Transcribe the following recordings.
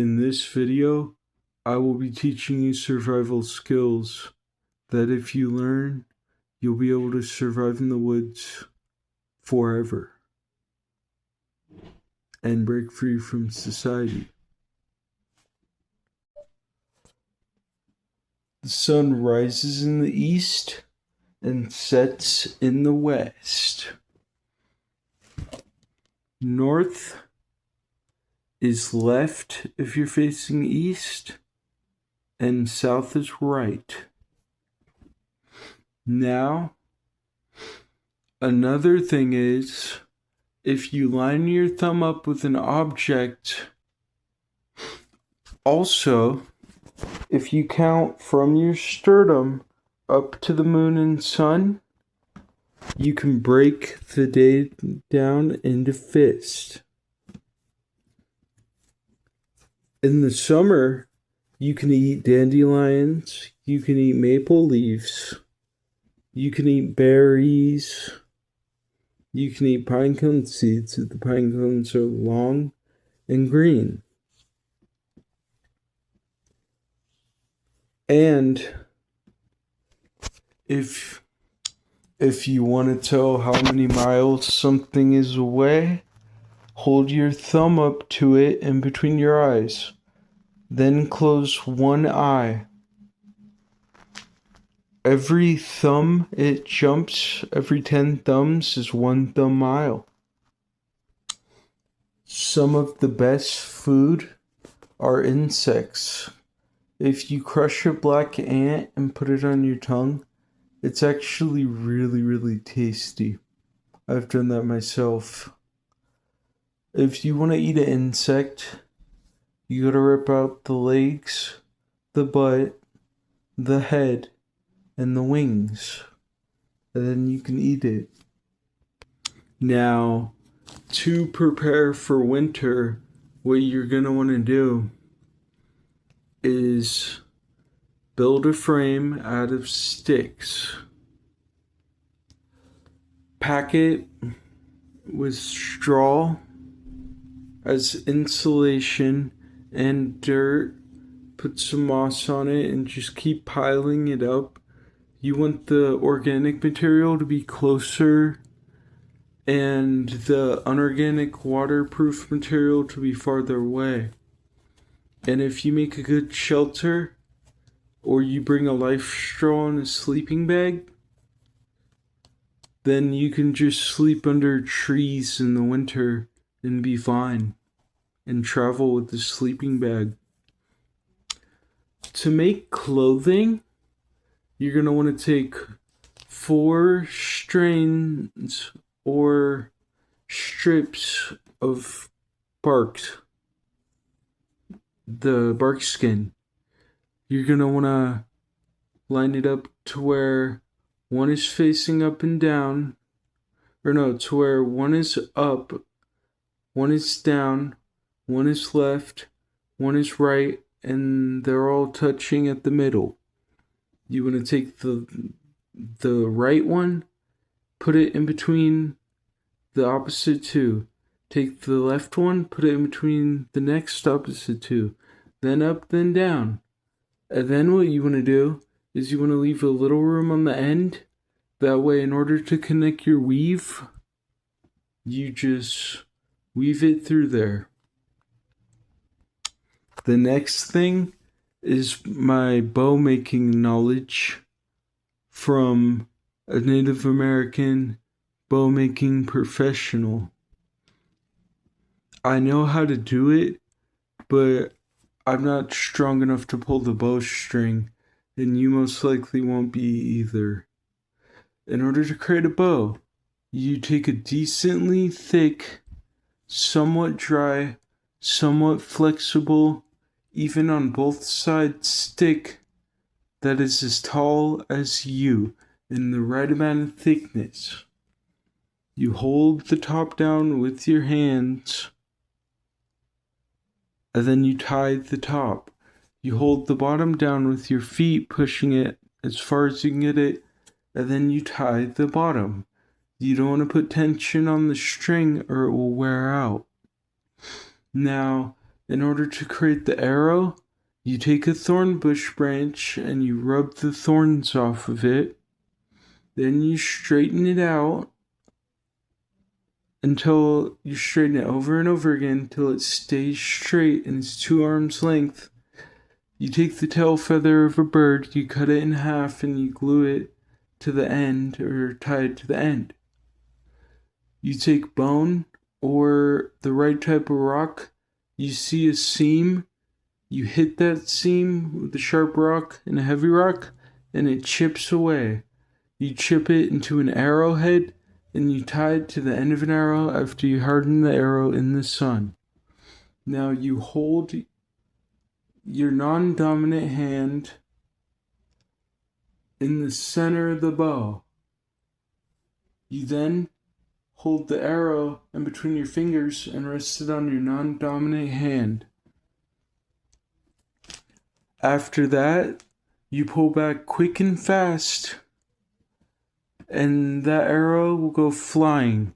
In this video, I will be teaching you survival skills that if you learn, you'll be able to survive in the woods forever and break free from society. The sun rises in the east and sets in the west. North is left if you're facing east, and south is right. Now, another thing is, if you line your thumb up with an object, also, if you count from your sternum up to the moon and sun, you can break the day down into fists. In the summer, you can eat dandelions, you can eat maple leaves, you can eat berries, you can eat pine cone seeds if the pine cones are long and green. And if you want to tell how many miles something is away, hold your thumb up to it in between your eyes. Then close one eye. Every thumb it jumps, every 10 thumbs is 1 thumb mile. Some of the best food are insects. If you crush a black ant and put it on your tongue, it's actually really, really tasty. I've done that myself. If you want to eat an insect, you gotta rip out the legs, the butt, the head, and the wings. And then you can eat it. Now, to prepare for winter, what you're gonna want to do is build a frame out of sticks. Pack it with straw as insulation and dirt. Put some moss on it and just keep piling it up. You want the organic material to be closer and the unorganic waterproof material to be farther away. And if you make a good shelter, or you bring a life straw and a sleeping bag, then you can just sleep under trees in the winter and be fine, and travel with the sleeping bag. To make clothing, you're going to want to take 4 strands or strips of bark, the bark skin. You're going to want to line it up to where one is facing up and down, to where one is up, one is down, one is left, one is right, and they're all touching at the middle. You want to take the right one, put it in between the opposite two. Take the left one, put it in between the next opposite two. Then up, then down. And then what you want to do is you want to leave a little room on the end. That way, in order to connect your weave, you just weave it through there. The next thing is my bow making knowledge from a Native American bow making professional. I know how to do it, but I'm not strong enough to pull the bowstring, and you most likely won't be either. In order to create a bow, you take a decently thick, somewhat dry, somewhat flexible, even on both sides stick that is as tall as you in the right amount of thickness. You hold the top down with your hands, and then you tie the top. You hold the bottom down with your feet, pushing it as far as you can get it, and then you tie the bottom. You don't want to put tension on the string or it will wear out. Now, In order to create the arrow, you take a thorn bush branch and you rub the thorns off of it. Then you straighten it out until you straighten it over and over again until it stays straight and it's 2 arms length. You take the tail feather of a bird, you cut it in half, and you glue it to the end or tie it to the end. You take bone or the right type of rock. You see a seam, you hit that seam with a sharp rock and a heavy rock, and it chips away. You chip it into an arrowhead, and you tie it to the end of an arrow after you harden the arrow in the sun. Now you hold your non-dominant hand in the center of the bow. You then hold the arrow in between your fingers and rest it on your non-dominant hand. After that, you pull back quick and fast, and that arrow will go flying.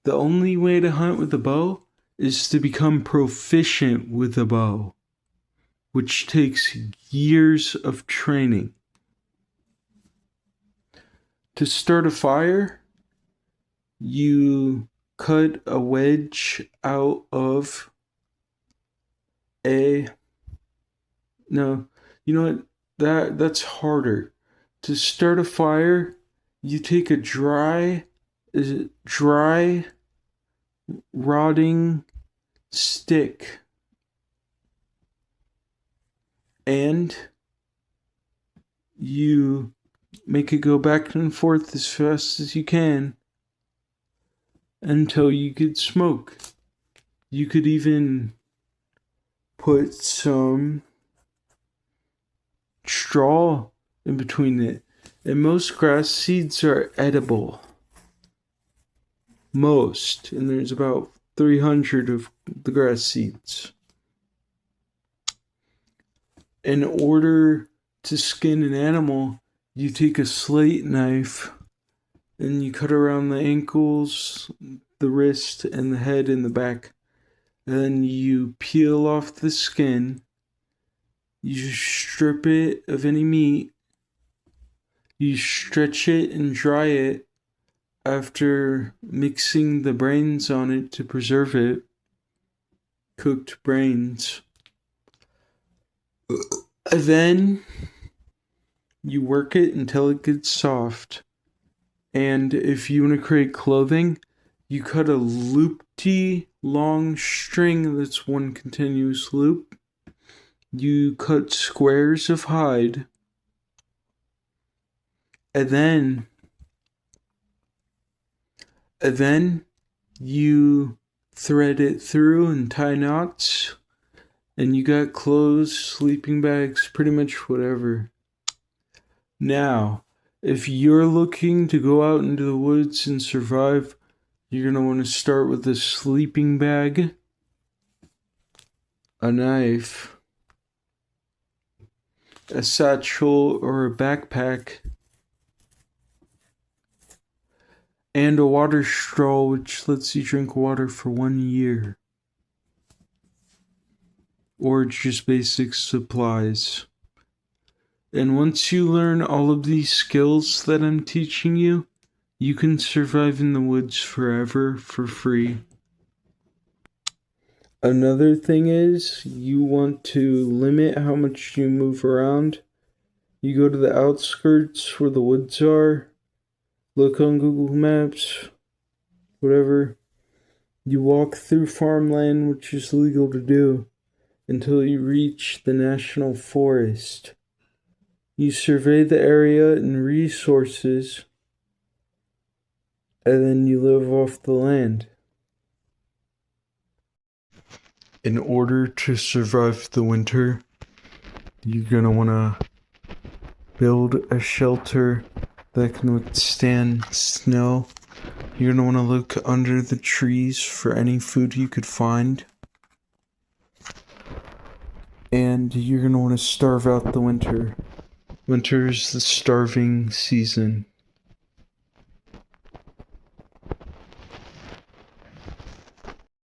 The only way to hunt with a bow is to become proficient with a bow, which takes years of training. To start a fire, you cut a wedge out of that's harder. To start a fire, you take a dry rotting stick and you make it go back and forth as fast as you can until you get smoke. You could even put some straw in between it. And most grass seeds are edible. Most. And there's about 300 of the grass seeds. In order to skin an animal, you take a slate knife and you cut around the ankles, the wrist, and the head and the back. And then you peel off the skin. You strip it of any meat. You stretch it and dry it after mixing the brains on it to preserve it. Cooked brains. And then you work it until it gets soft. And if you want to create clothing, you cut a loopy long string that's one continuous loop. You cut squares of hide. And then you thread it through and tie knots. And you got clothes, sleeping bags, pretty much whatever. Now, if you're looking to go out into the woods and survive, you're going to want to start with a sleeping bag, a knife, a satchel or a backpack, and a water straw which lets you drink water for 1 year. Or just basic supplies. And once you learn all of these skills that I'm teaching you, you can survive in the woods forever for free. Another thing is, you want to limit how much you move around. You go to the outskirts where the woods are, look on Google Maps, whatever. You walk through farmland, which is legal to do, until you reach the national forest. You survey the area and resources, and then you live off the land. In order to survive the winter, you're going to want to build a shelter that can withstand snow. You're going to want to look under the trees for any food you could find. And you're going to want to starve out the winter. Winter is the starving season.